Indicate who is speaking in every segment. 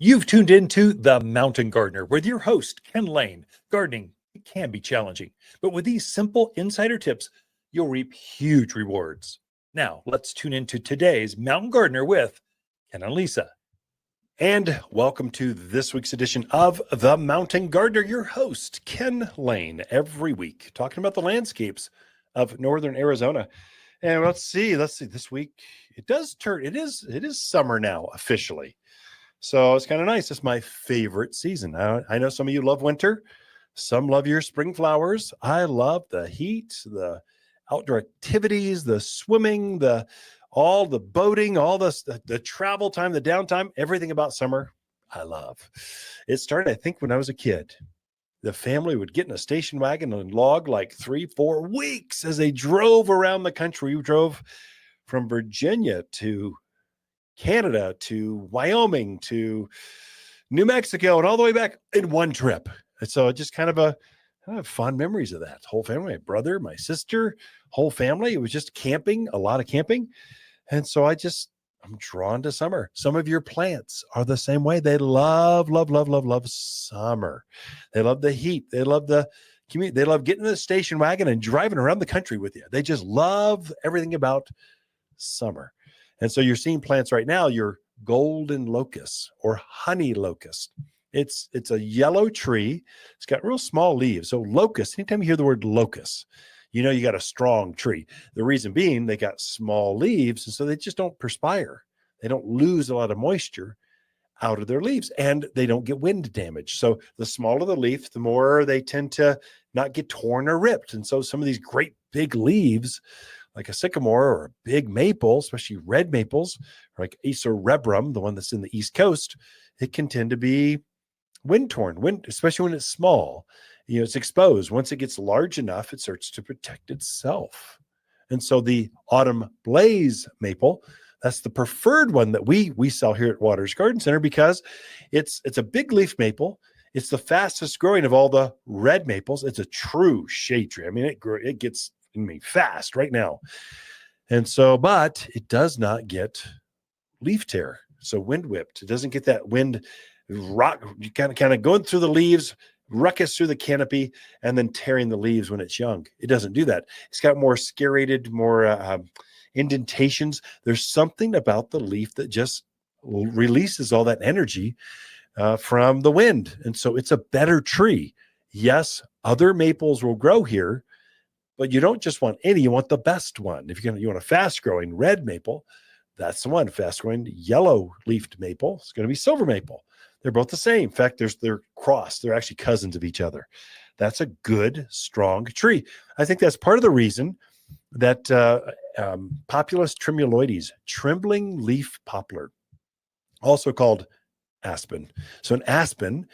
Speaker 1: You've tuned into The Mountain Gardener with your host, Ken Lane. Gardening, it can be challenging, but with these simple insider tips, you'll reap huge rewards. Now, let's tune into today's Mountain Gardener with Ken and Lisa. And welcome to this week's edition of The Mountain Gardener, your host, Ken Lane, every week, talking about the landscapes of northern Arizona. And let's see, this week, it is summer now, officially. So it's kind of nice. It's my favorite season. I know some of you love winter. Some love your spring flowers. I love the heat, the outdoor activities, the swimming, all the boating, all the travel time, the downtime, everything about summer. I love. It started, I think, when I was a kid. The family would get in a station wagon and log like 3-4 weeks as they drove around the country. We drove from Virginia to Canada to Wyoming to New Mexico and all the way back in one trip. And so just kind of I have fond memories of that. Whole family, my brother, my sister, whole family. It was just camping, a lot of camping. And so I'm drawn to summer. Some of your plants are the same way. They love, love, love, love, love summer. They love the heat. They love the community. They love getting in the station wagon and driving around the country with you. They just love everything about summer. And so you're seeing plants right now, your golden locust or honey locust. It's a yellow tree. It's got real small leaves. So locust, anytime you hear the word locust, you know you got a strong tree. The reason being they got small leaves, and so they just don't perspire. They don't lose a lot of moisture out of their leaves, and they don't get wind damage. So the smaller the leaf, the more they tend to not get torn or ripped. And so some of these great big leaves, like a sycamore or a big maple, especially red maples, like Acer rubrum, the one that's in the East Coast, it can tend to be wind torn, especially when it's small. It's exposed. Once it gets large enough, it starts to protect itself. And so the autumn blaze maple, that's the preferred one that we sell here at Watters Garden Center because it's a big leaf maple. It's the fastest growing of all the red maples. It's a true shade tree. I mean, it gets fast right now. And so, but it does not get leaf tear. So wind whipped. It doesn't get that wind rock, kind of going through the leaves, ruckus through the canopy, and then tearing the leaves when it's young. It doesn't do that. It's got more scariated, more indentations. There's something about the leaf that just releases all that energy from the wind. And so it's a better tree. Yes, other maples will grow here, but you don't just want any, you want the best one. If you want a fast-growing red maple, that's the one. Fast-growing yellow-leafed maple is going to be silver maple. They're both the same. In fact, they're crossed. They're actually cousins of each other. That's a good, strong tree. I think that's part of the reason that Populus tremuloides, trembling leaf poplar, also called aspen. So an aspen,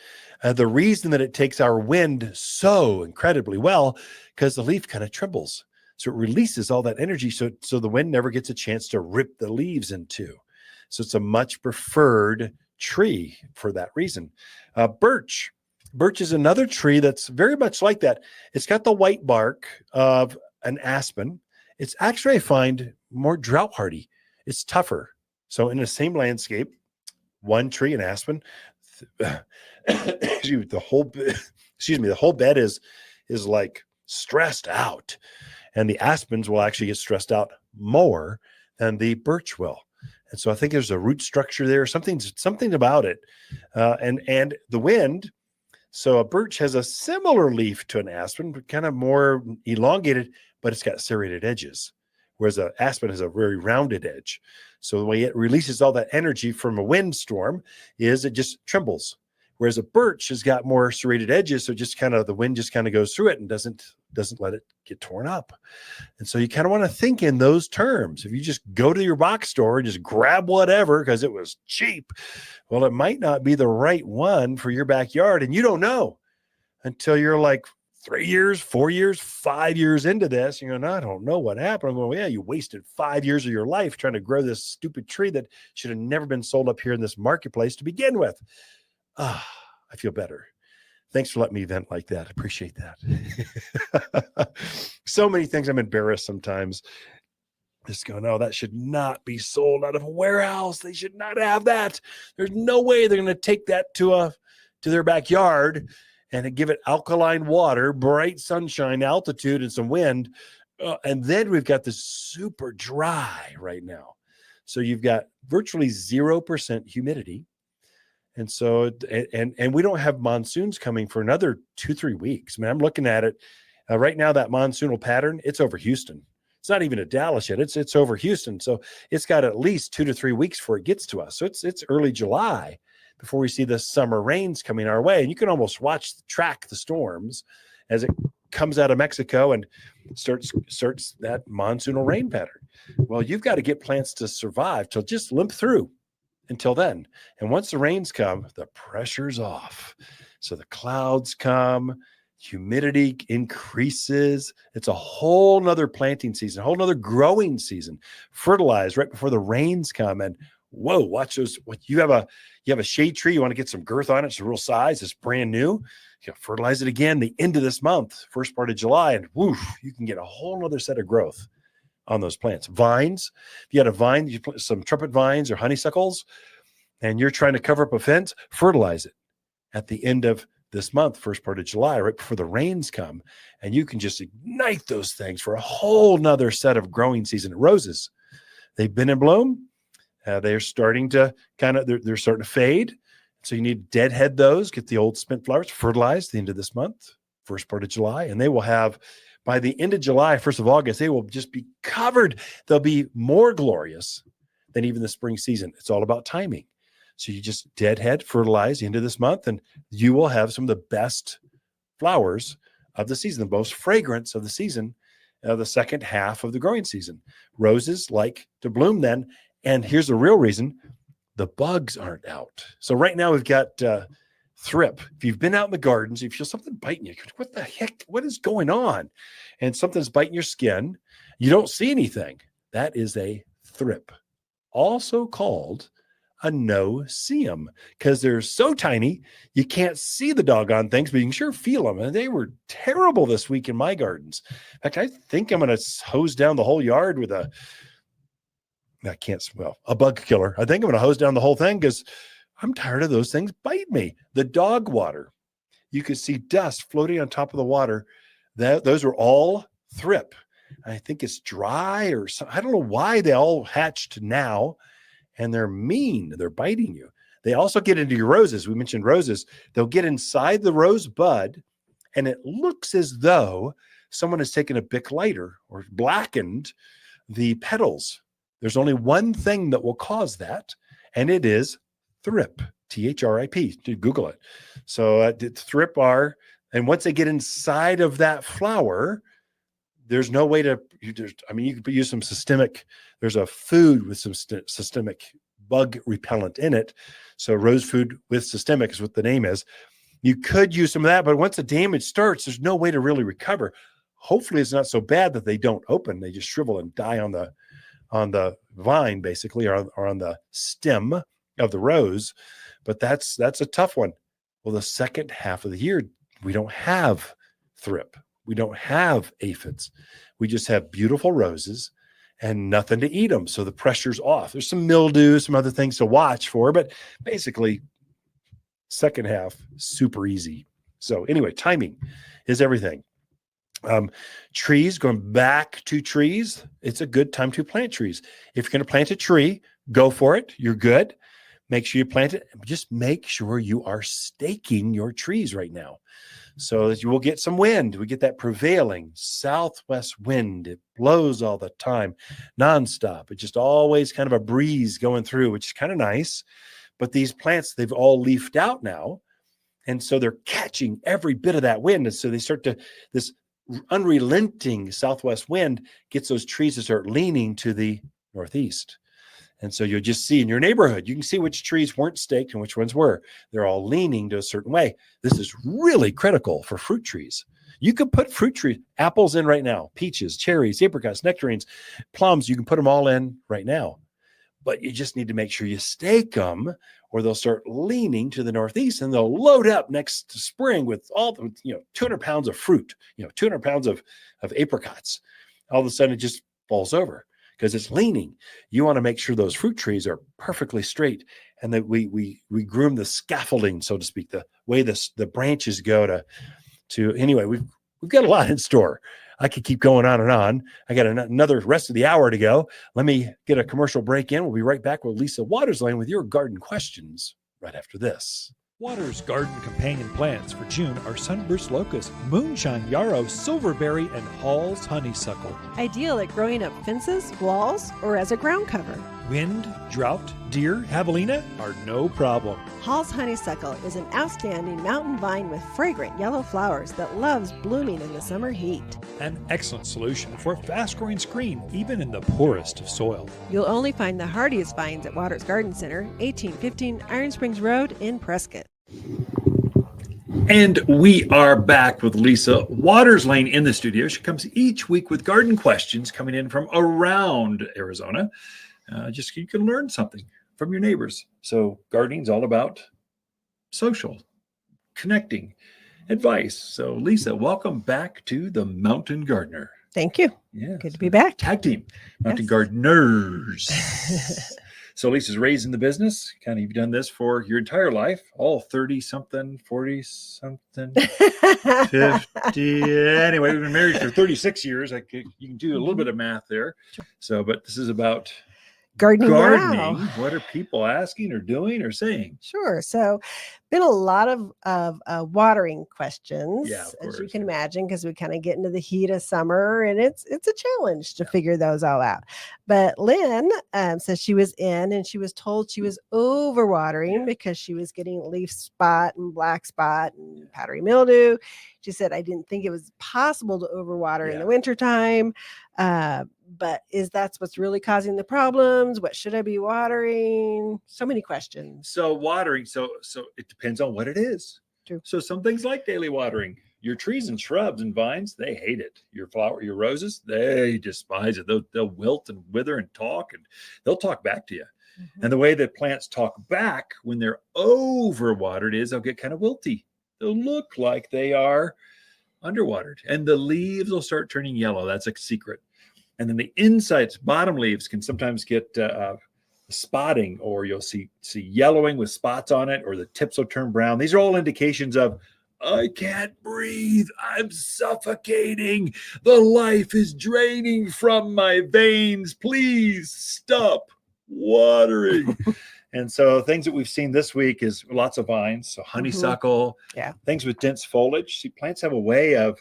Speaker 1: the reason that it takes our wind so incredibly well, because the leaf kind of trembles. So it releases all that energy. So the wind never gets a chance to rip the leaves in two. So it's a much preferred tree for that reason. Birch is another tree that's very much like that. It's got the white bark of an aspen. It's actually, I find, more drought hardy. It's tougher. So in the same landscape, one tree, an aspen, the whole bed is like stressed out, and the aspens will actually get stressed out more than the birch will. And so I think there's a root structure there, something about it, and the wind. So a birch has a similar leaf to an aspen, but kind of more elongated, but it's got serrated edges, whereas an aspen has a very rounded edge. So the way it releases all that energy from a windstorm is it just trembles, whereas a birch has got more serrated edges, so just kind of the wind just kind of goes through it and doesn't let it get torn up. And so you kind of want to think in those terms. If you just go to your box store and just grab whatever because it was cheap, well, it might not be the right one for your backyard, and you don't know until you're like 3 years, 4 years, 5 years into this. You're going, I don't know what happened. I'm going, well, yeah, you wasted 5 years of your life trying to grow this stupid tree that should have never been sold up here in this marketplace to begin with. I feel better. Thanks for letting me vent like that. I appreciate that. So many things I'm embarrassed sometimes. Just go, no, that should not be sold out of a warehouse. They should not have that. There's no way they're going to take that to their backyard and give it alkaline water, bright sunshine, altitude, and some wind. And then we've got this super dry right now. So you've got virtually 0% humidity. And so, and we don't have monsoons coming for another 2-3 weeks. I mean, I'm looking at it right now, that monsoonal pattern, it's over Houston. It's not even at Dallas yet. It's over Houston. So it's got at least 2 to 3 weeks before it gets to us. So it's early July before we see the summer rains coming our way. And you can almost track the storms as it comes out of Mexico and starts that monsoonal rain pattern. Well, you've got to get plants to survive to just limp through until then. And once the rains come, the pressure's off. So the clouds come, humidity increases. It's a whole nother planting season, a whole nother growing season. Fertilize right before the rains come. And whoa, watch those. What you have a shade tree, you want to get some girth on it, it's a real size, it's brand new. You fertilize it again the end of this month, first part of July, and woof, you can get a whole other set of growth on those plants. Vines, if you had a vine, you put some trumpet vines or honeysuckles, and you're trying to cover up a fence, fertilize it at the end of this month, first part of July, right before the rains come, and you can just ignite those things for a whole nother set of growing season. Roses, they've been in bloom. They're starting to they're starting to fade. So you need to deadhead those, get the old spent flowers, fertilized the end of this month, first part of July, and they will have, by the end of July, 1st of August, they will just be covered. They'll be more glorious than even the spring season. It's all about timing. So you just deadhead, fertilize the end of this month, and you will have some of the best flowers of the season, the most fragrance of the season, the second half of the growing season. Roses like to bloom then. And here's the real reason: the bugs aren't out. So right now we've got thrip. If you've been out in the gardens, if you feel something biting you, what the heck, what is going on? And something's biting your skin, you don't see anything. That is a thrip, also called a no-see-em, because they're so tiny, you can't see the doggone things, but you can sure feel them. And they were terrible this week in my gardens. In fact, I think I'm going to hose down the whole yard with a bug killer. I think I'm going to hose down the whole thing because I'm tired of those things biting me. The dog water, you could see dust floating on top of the water. Those were all thrip. I think it's dry or something. I don't know why they all hatched now, and they're mean. They're biting you. They also get into your roses. We mentioned roses. They'll get inside the rose bud, and it looks as though someone has taken a Bic lighter or blackened the petals. There's only one thing that will cause that, and it is thrip, T-H-R-I-P. Google it. So thrip are, and once they get inside of that flower, there's no way to, you could use some systemic, there's a food with some systemic bug repellent in it. So rose food with systemic is what the name is. You could use some of that, but once the damage starts, there's no way to really recover. Hopefully it's not so bad that they don't open. They just shrivel and die on the vine, basically, or on the stem of the rose. But that's a tough one. Well, the second half of the year, we don't have thrip. We don't have aphids. We just have beautiful roses and nothing to eat them. So the pressure's off. There's some mildew, some other things to watch for, but basically second half, super easy. So anyway, timing is everything. Trees, going back to trees, it's a good time to plant trees. If you're going to plant a tree, go for it. You're good. Make sure you plant it. Just make sure you are staking your trees right now, so that you will get some wind. We get that prevailing southwest wind. It blows all the time, nonstop. It's just always kind of a breeze going through, which is kind of nice. But these plants, they've all leafed out now. And so they're catching every bit of that wind. And so they start to, this unrelenting southwest wind gets those trees to start leaning to the northeast. And so you'll just see in your neighborhood, you can see which trees weren't staked and which ones were. They're all leaning to a certain way. This is really critical for fruit trees. You could put fruit trees, apples in right now, peaches, cherries, apricots, nectarines, plums. You can put them all in right now. But you just need to make sure you stake them, or they'll start leaning to the northeast, and they'll load up next spring with all the, 200 pounds of fruit, 200 pounds of apricots. All of a sudden it just falls over because it's leaning. You want to make sure those fruit trees are perfectly straight, and that we groom the scaffolding, so to speak, the way the branches go to anyway. We've got a lot in store. I could keep going on and on. I got another rest of the hour to go. Let me get a commercial break in. We'll be right back with Lisa Watters Lain with your garden questions right after this. Watters garden companion plants for June are sunburst locust, moonshine yarrow, silverberry, and Hall's honeysuckle.
Speaker 2: Ideal at growing up fences, walls, or as a ground cover.
Speaker 1: Wind, drought, deer, javelina are no problem.
Speaker 2: Hall's honeysuckle is an outstanding mountain vine with fragrant yellow flowers that loves blooming in the summer heat.
Speaker 1: An excellent solution for fast-growing screen, even in the poorest of soil.
Speaker 2: You'll only find the hardiest vines at Watters Garden Center, 1815 Iron Springs Road in Prescott.
Speaker 1: And we are back with Lisa Watters Lain in the studio. She comes each week with garden questions coming in from around Arizona. Just you can learn something from your neighbors. So gardening is all about social, connecting, advice. So Lisa, welcome back to the Mountain Gardener.
Speaker 2: Thank you.
Speaker 1: Yeah,
Speaker 2: good to be back.
Speaker 1: Tag team, Mountain Gardeners. So Lisa's raised in the business. Kind of, you've done this for your entire life, all 30-something, 40-something, 50. Anyway, we've been married for 36 years. You can do a little bit of math there. So, but this is about
Speaker 2: gardening.
Speaker 1: Now. What are people asking or doing or saying?
Speaker 2: Sure. So been a lot of watering questions,
Speaker 1: course,
Speaker 2: as you can imagine, because we kind of get into the heat of summer, and it's a challenge to figure those all out. But Lynn says she was in and she was told she was overwatering because she was getting leaf spot and black spot and powdery mildew. She said, I didn't think it was possible to overwater in the wintertime. But that's what's really causing the problems? What should I be watering? So many questions.
Speaker 1: So watering, so it depends on what it is.
Speaker 2: True.
Speaker 1: So some things like daily watering. Your trees and shrubs and vines, they hate it. Your roses, they despise it. They'll wilt and wither and talk, and they'll talk back to you. Mm-hmm. And the way that plants talk back when they're overwatered is they'll get kind of wilty. They'll look like they are underwatered, and the leaves will start turning yellow. That's a secret. And then the insides, bottom leaves can sometimes get spotting, or you'll see yellowing with spots on it, or the tips will turn brown. These are all indications of, I can't breathe. I'm suffocating. The life is draining from my veins. Please stop watering. And so things that we've seen this week is lots of vines. So honeysuckle, things with dense foliage. See, plants have a way of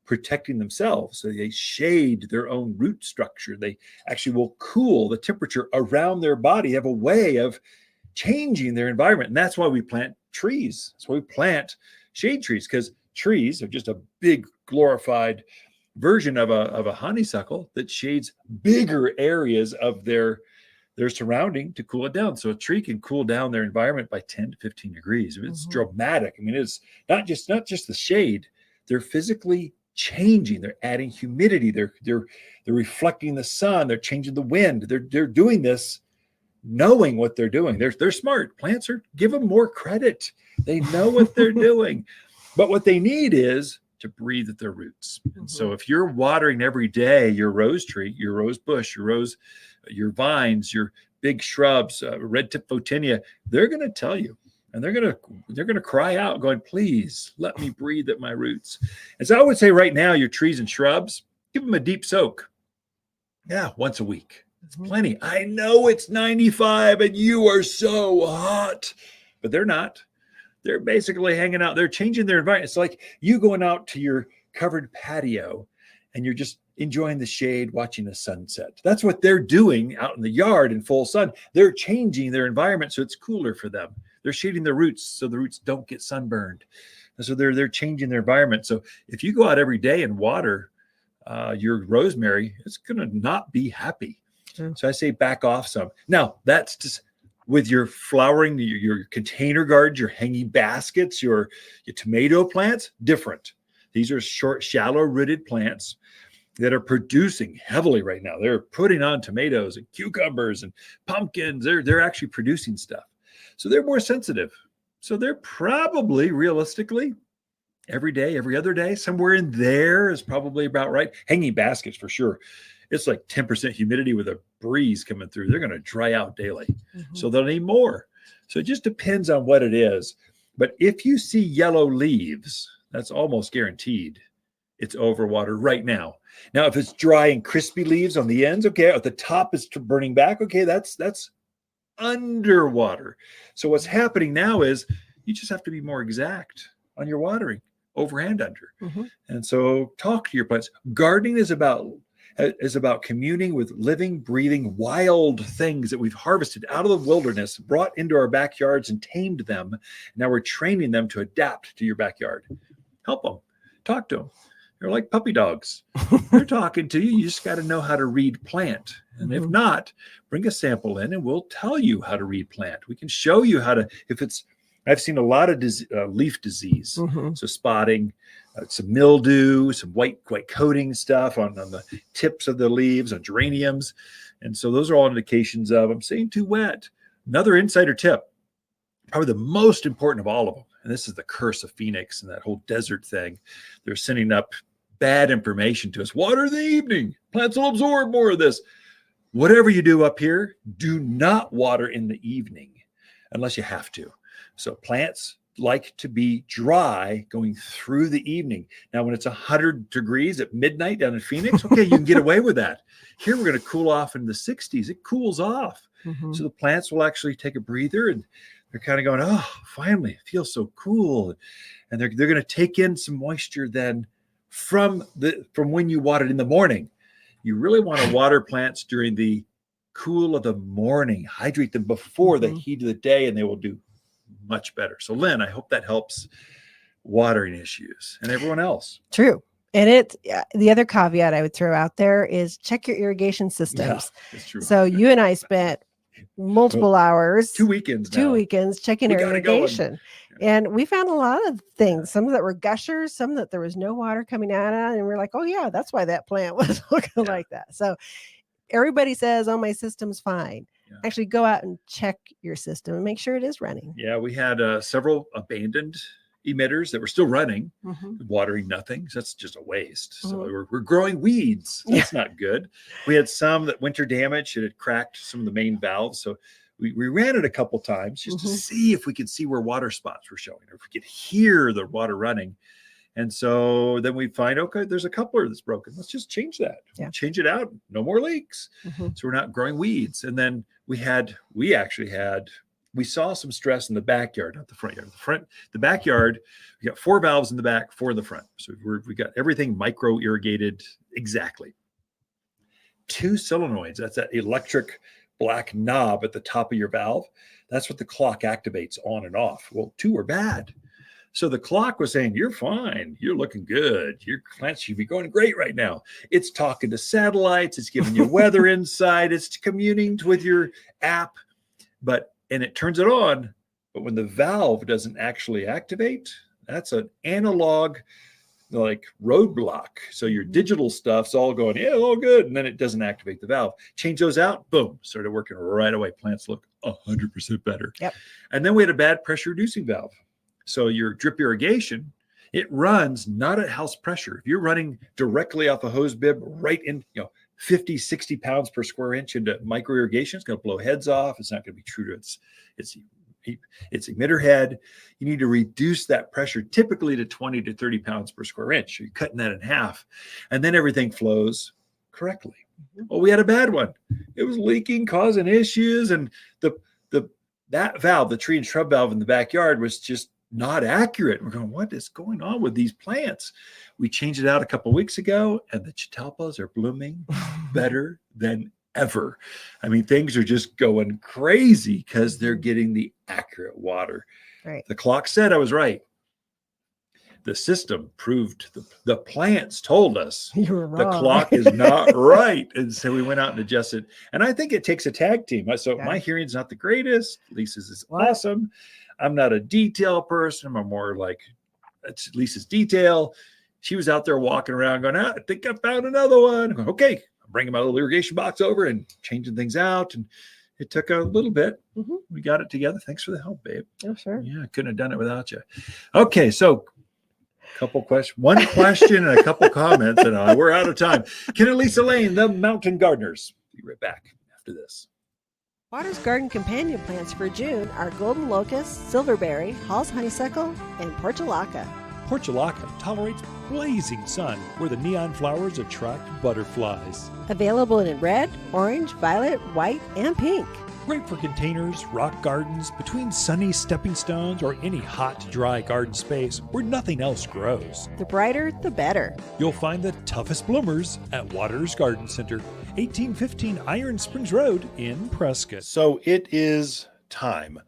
Speaker 1: protecting themselves. So they shade their own root structure. They actually will cool the temperature around their body, have a way of changing their environment. And that's why we plant trees. That's why we plant shade trees, because trees are just a big glorified version of a honeysuckle that shades bigger areas of their surrounding to cool it down. So a tree can cool down their environment by 10 to 15 degrees. It's dramatic. I mean, it's not just the shade. They're physically changing. They're adding humidity. They're reflecting the sun. They're changing the wind. They're doing this knowing what they're doing. They're smart. Plants give them more credit. They know what they're doing. But what they need is to breathe at their roots. And so if you're watering every day your rose tree, your rose bush, your vines, your big shrubs, red tip photinia, they're going to tell you. And they're gonna cry out, going, please let me breathe at my roots. And so I would say right now, your trees and shrubs, give them a deep soak. Yeah, once a week. It's plenty. I know it's 95 and you are so hot, but they're not. They're basically hanging out. They're changing their environment. It's like you going out to your covered patio and you're just enjoying the shade, watching the sunset. That's what they're doing out in the yard in full sun. They're changing their environment so it's cooler for them. They're shading their roots so the roots don't get sunburned. And so they're changing their environment. So if you go out every day and water your rosemary, it's going to not be happy. So I say back off some. Now, that's just with your flowering, your container gardens, your hanging baskets, your tomato plants, different. These are short, shallow-rooted plants that are producing heavily right now. They're putting on tomatoes and cucumbers and pumpkins. They're actually producing stuff. So they're more sensitive. So they're probably realistically every day, every other day, somewhere in there is probably about right. Hanging baskets for sure. it's like 10% humidity with a breeze coming through, they're going to dry out daily.
Speaker 2: Mhm.
Speaker 1: So they'll need more. So it just depends on what it is. But if you see yellow leaves, that's almost guaranteed it's overwatered right now. Now, if it's dry and crispy leaves on the ends, okay, at the top is burning back, okay, that's underwater. So what's happening now is you just have to be more exact on your watering, over and under.
Speaker 2: Mhm.
Speaker 1: And so talk to your plants. Gardening is about communing with living, breathing, wild things that we've harvested out of the wilderness, brought into our backyards and tamed them. Now we're training them to adapt to your backyard. Help them. Talk to them. They're like puppy dogs. They're talking to you. You just got to know how to read plant. And if
Speaker 2: Mhm.
Speaker 1: not, bring a sample in and we'll tell you how to read plant. We can show you how to, I've seen a lot of leaf disease.
Speaker 2: Mhm.
Speaker 1: So spotting, some mildew, some white coating stuff on the tips of the leaves on geraniums. And so those are all indications of, I'm saying too wet. Another insider tip, probably the most important of all of them, and this is the curse of Phoenix and that whole desert thing. They're sending up bad information to us. Water in the evening. Plants will absorb more of this. Whatever you do up here, do not water in the evening unless you have to. So plants like to be dry going through the evening. Now, when it's 100 degrees at midnight down in Phoenix, okay, you can get away with that. Here, we're going to cool off in the 60s. It cools off.
Speaker 2: Mhm.
Speaker 1: So the plants will actually take a breather and they're kind of going, oh, finally, it feels so cool. And they're going to take in some moisture then from when you watered in the morning. You really want to water plants during the cool of the morning. Hydrate them before the
Speaker 2: Mhm.
Speaker 1: heat of the day, and they will do much better. So, Lynn, I hope that helps watering issues and everyone else.
Speaker 2: True. And the other caveat I would throw out there is check your irrigation systems.
Speaker 1: Yeah, it's true.
Speaker 2: So you and I spent multiple hours,
Speaker 1: 2 weekends now.
Speaker 2: 2 weekends checking
Speaker 1: We
Speaker 2: our
Speaker 1: got it going.
Speaker 2: irrigation. And we found a lot of things, some that were gushers, some that there was no water coming out of, and we're like, oh yeah, that's why that plant was looking like that. So everybody says, oh, my system's fine.
Speaker 1: Yeah.
Speaker 2: Actually go out and check your system and make sure it is running.
Speaker 1: Yeah, we had several abandoned emitters that were still running,
Speaker 2: Mhm.
Speaker 1: watering nothing. So that's just a waste. So
Speaker 2: Mhm.
Speaker 1: we're growing weeds. That's not good. We had some that winter damage. It had cracked some of the main valves. So we ran it a couple times just to
Speaker 2: Mhm.
Speaker 1: see if we could see where water spots were showing or if we could hear the water running. And so then we find, okay, there's a coupler that's broken. Let's just change that.
Speaker 2: Yeah.
Speaker 1: Change it out. No more leaks.
Speaker 2: Mhm.
Speaker 1: So we're not growing weeds. And then we saw some stress in the backyard, not the front yard. The backyard, we got 4 valves in the back, 4 in the front. So we got everything micro irrigated exactly. 2 solenoids. That's that electric black knob at the top of your valve. That's what the clock activates on and off. Well, 2 are bad. So the clock was saying, you're fine. You're looking good. Your plants should be going great right now. It's talking to satellites. It's giving you weather insight. It's communing with your app. And it turns it on. But when the valve doesn't actually activate, that's an analog like roadblock. So your digital stuff's all going, yeah, all good. And then it doesn't activate the valve. Change those out. Boom. Started working right away. Plants look 100% better.
Speaker 2: Yep.
Speaker 1: And then we had a bad pressure reducing valve. So your drip irrigation, it runs not at house pressure. If you're running directly off a hose bib right in, 50, 60 pounds per square inch into micro irrigation, it's going to blow heads off. It's not going to be true to its emitter head. You need to reduce that pressure typically to 20 to 30 pounds per square inch. So you're cutting that in half. And then everything flows correctly. Well, we had a bad one. It was leaking, causing issues. And that valve, the tree and shrub valve in the backyard, was just not accurate. We're going, what is going on with these plants? We changed it out a couple of weeks ago, and the catalpas are blooming better than ever. I mean, things are just going crazy because they're getting the accurate water.
Speaker 2: Right.
Speaker 1: The clock said I was right. The system proved the plants told us
Speaker 2: You were
Speaker 1: the
Speaker 2: wrong.
Speaker 1: clock is not right. And so we went out and adjusted. And I think it takes a tag team. So
Speaker 2: Yeah.
Speaker 1: my hearing's not the greatest. Lisa's is
Speaker 2: What?
Speaker 1: awesome. I'm not a detail person. I'm more like, it's Lisa's detail. She was out there walking around going, I think I found another one. I'm going, okay, I'm bringing my little irrigation box over and changing things out. And it took a little bit.
Speaker 2: Mhm.
Speaker 1: We got it together. Thanks for the help, babe.
Speaker 2: Oh, sure.
Speaker 1: Yeah, I couldn't have done it without you. Okay, so One question and a couple comments, and we're out of time. Ken and Lisa Lain, the Mountain Gardeners. Be right back after this.
Speaker 2: Watters garden companion plants for June are golden locust, silverberry, Hall's honeysuckle, and portulaca.
Speaker 1: Portulaca tolerates blazing sun, where the neon flowers attract butterflies.
Speaker 2: Available in red, orange, violet, white, and pink.
Speaker 1: Great for containers, rock gardens, between sunny stepping stones, or any hot, dry garden space where nothing else grows.
Speaker 2: The brighter, the better.
Speaker 1: You'll find the toughest bloomers at Watters Garden Center, 1815 Iron Springs Road in Prescott. So it is time.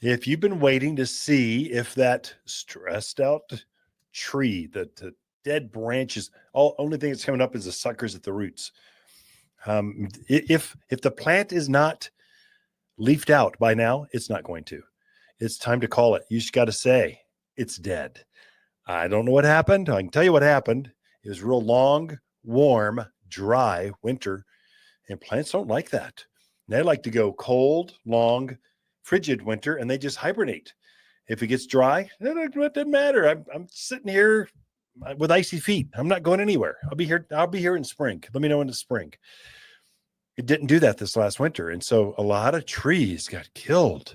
Speaker 1: If you've been waiting to see if that stressed out tree, the dead branches, only thing that's coming up is the suckers at the roots. If the plant is not leafed out by now, it's not going to. It's time to call it. You just got to say it's dead. I don't know what happened. I can tell you what happened. It was real long, warm, dry winter, and plants don't like that. They like to go cold, long, frigid winter, and they just hibernate. If it gets dry, it doesn't matter. I'm sitting here with icy feet. I'm not going anywhere. I'll be here in spring. Let me know in the spring. It didn't do that this last winter. And so a lot of trees got killed.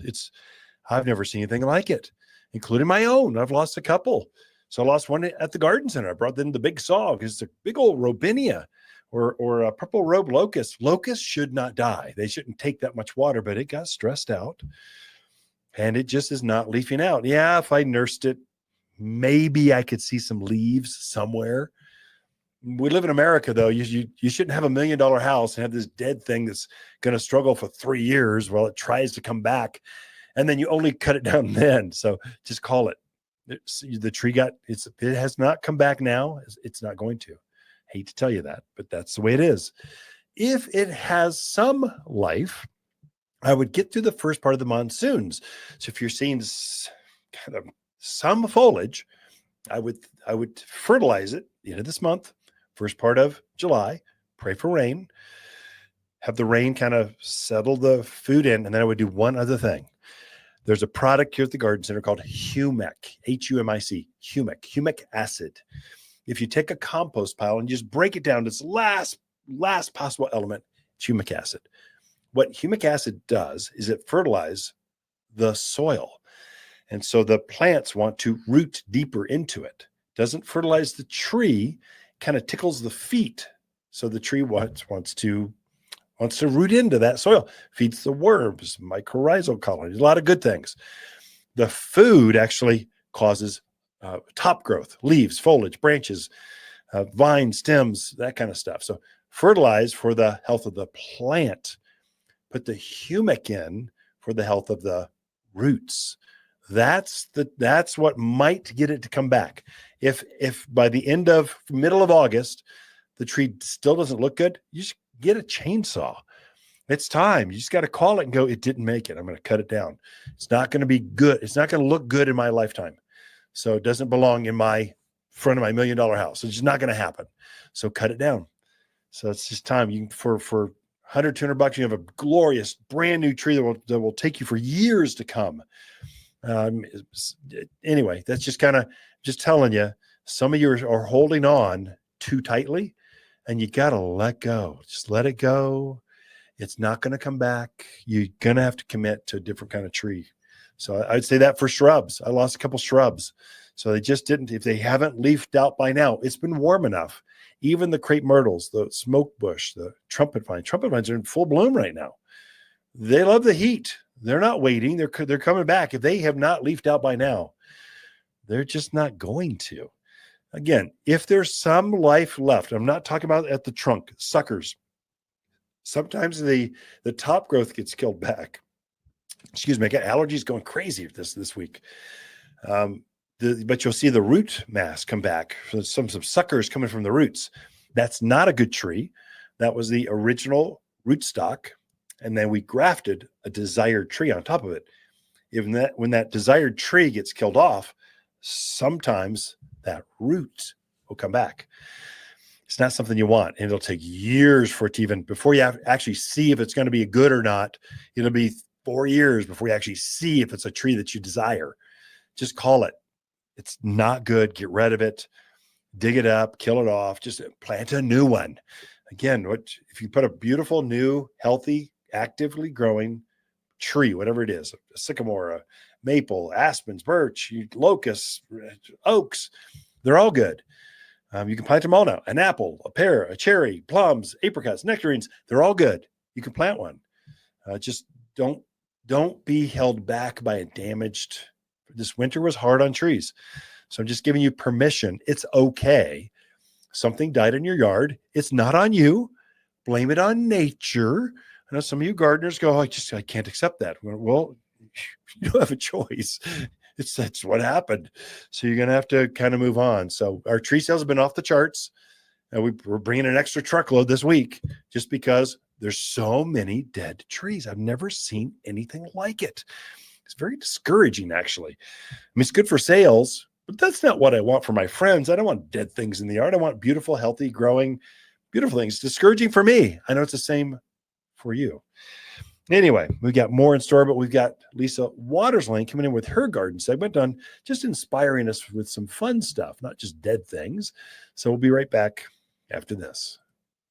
Speaker 1: I've never seen anything like it, including my own. I've lost a couple. So I lost one at the garden center. I brought them the big saw because it's a big old robinia or a purple robe locust. Locusts should not die. They shouldn't take that much water, but it got stressed out and it just is not leafing out. Yeah, if I nursed it, maybe I could see some leaves somewhere. We live in America, though. You shouldn't have $1 million house and have this dead thing that's going to struggle for 3 years while it tries to come back, and then you only cut it down then. So just call it. The tree it has not come back now. It's not going to. Hate to tell you that, but that's the way it is. If it has some life, I would get through the first part of the monsoons. So if you're seeing kind of some foliage, I would fertilize it the end of this month. First part of July, pray for rain, have the rain kind of settle the food in, and then I would do one other thing. There's a product here at the garden center called Humic, Humic, humic acid. If you take a compost pile and just break it down to its last possible element, it's humic acid. What humic acid does is it fertilizes the soil. And so the plants want to root deeper into it. Doesn't fertilize the tree, kind of tickles the feet. So the tree wants to root into that soil, feeds the worms, mycorrhizal colonies, a lot of good things. The food actually causes top growth, leaves, foliage, branches, vines, stems, that kind of stuff. So fertilize for the health of the plant, put the humic in for the health of the roots. That's what might get it to come back. If by the middle of August, the tree still doesn't look good, you just get a chainsaw. It's time. You just got to call it and go, it didn't make it. I'm going to cut it down. It's not going to be good. It's not going to look good in my lifetime. So it doesn't belong in my front of my $1 million house. It's just not going to happen. So cut it down. So it's just time. You can, for $100, $200, you have a glorious brand new tree that will take you for years to come. Anyway, that's just kind of just telling you, some of you are holding on too tightly and you got to let go. Just let it go. It's not going to come back. You're going to have to commit to a different kind of tree. So I'd say that for shrubs. I lost a couple shrubs. So they just didn't, if they haven't leafed out by now, it's been warm enough. Even the crepe myrtles, the smoke bush, the trumpet vines are in full bloom right now. They love the heat. They're not waiting. They're coming back. If they have not leafed out by now, they're just not going to. Again, if there's some life left, I'm not talking about at the trunk, suckers. Sometimes the top growth gets killed back. Excuse me, I got allergies going crazy this week. But you'll see the root mass come back. Some suckers coming from the roots. That's not a good tree. That was the original rootstock. And then we grafted a desired tree on top of it. When that desired tree gets killed off, sometimes that root will come back. It's not something you want. And it'll take years for it to before you actually see if it's going to be good or not. It'll be 4 years before you actually see if it's a tree that you desire. Just call it. It's not good. Get rid of it. Dig it up, kill it off, just plant a new one. Again, if you put a beautiful, new, healthy, actively growing tree, whatever it is, a sycamore, a maple, aspens, birch, locusts, oaks, they're all good. You can plant them all now. An apple, a pear, a cherry, plums, apricots, nectarines, they're all good. You can plant one. Just don't be held back by a damaged. This winter was hard on trees. So I'm just giving you permission. It's okay. Something died in your yard. It's not on you. Blame it on nature. I know some of you gardeners go, I can't accept that. Well, you don't have a choice. That's what happened. So you're going to have to kind of move on. So our tree sales have been off the charts. We're bringing an extra truckload this week just because there's so many dead trees. I've never seen anything like it. It's very discouraging, actually. I mean, it's good for sales, but that's not what I want for my friends. I don't want dead things in the yard. I want beautiful, healthy, growing, beautiful things. Discouraging for me. I know it's the same for you. Anyway, we got more in store, but we've got Lisa Watters Lain coming in with her garden segment on just inspiring us with some fun stuff, not just dead things. So we'll be right back after this.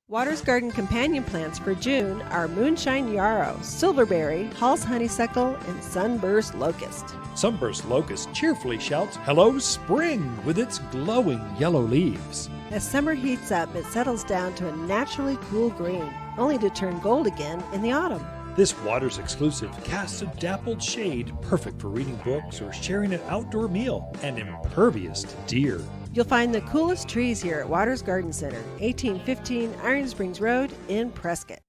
Speaker 2: Watters Garden companion plants for June are moonshine yarrow, silverberry, Hall's honeysuckle, and sunburst locust.
Speaker 1: Sunburst locust cheerfully shouts, "Hello, spring," with its glowing yellow leaves.
Speaker 2: As summer heats up, it settles down to a naturally cool green, only to turn gold again in the autumn.
Speaker 1: This Watters exclusive casts a dappled shade, perfect for reading books or sharing an outdoor meal, and impervious to deer.
Speaker 2: You'll find the coolest trees here at Watters Garden Center, 1815 Iron Springs Road in Prescott.